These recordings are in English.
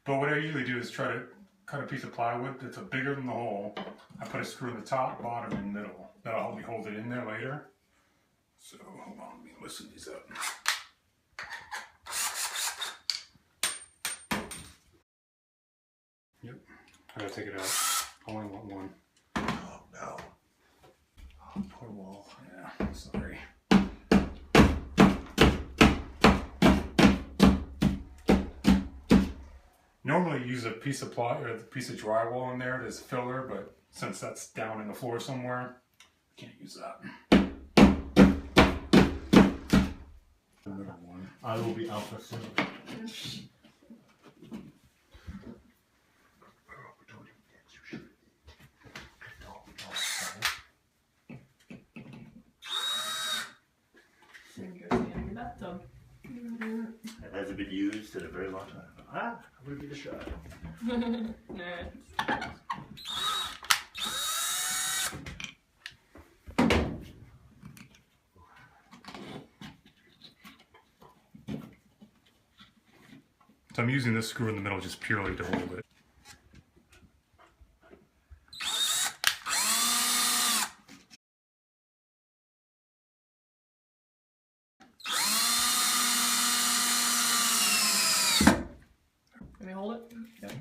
But what I usually do is try to cut a piece of plywood that's bigger than the hole. I put a screw in the top, bottom, and middle. That'll help me hold it in there later. So hold on, let me loosen these up. Yep, I gotta take it out. I only want one. Oh no. Oh, poor wall. Yeah, sorry. Normally you use a piece of ply or a piece of drywall in there as filler, but since that's down in the floor somewhere, I can't use that. The middle one. I will be alpha soon. It hasn't been used in a very long time. I'm gonna give it a shot. So I'm using this screw in the middle just purely to hold it. Can we hold it? Yep.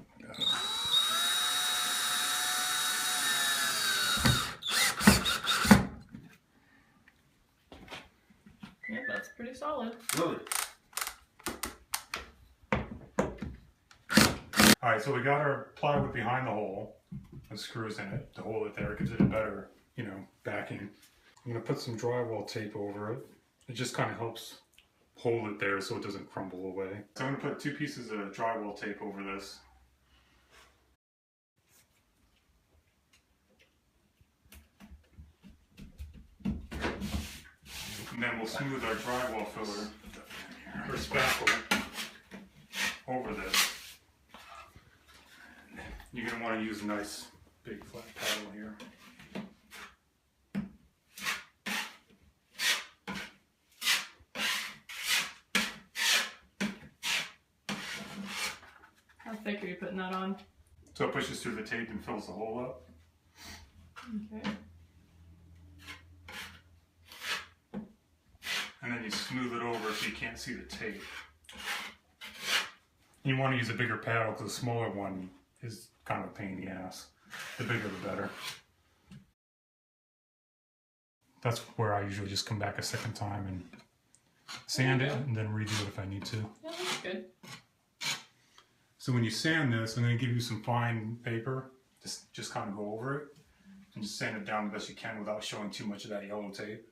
Yep, that's pretty solid. Really? Alright, so we got our plywood behind the hole, with screws in it to hold it there. It gives it a better, backing. I'm going to put some drywall tape over it. It just kind of helps hold it there so it doesn't crumble away. So I'm going to put 2 pieces of drywall tape over this. And then we'll smooth our drywall filler or spackle over this. You're going to want to use a nice big flat paddle here. How thick are you putting that on? So it pushes through the tape and fills the hole up. Okay. And then you smooth it over so you can't see the tape. You want to use a bigger paddle because the smaller one is kind of a pain in the ass. The bigger the better. That's where I usually just come back a second time and sand it and then redo it if I need to. Yeah, that's good. So when you sand this, I'm going to give you some fine paper. Just kind of go over it and just sand it down the best you can without showing too much of that yellow tape.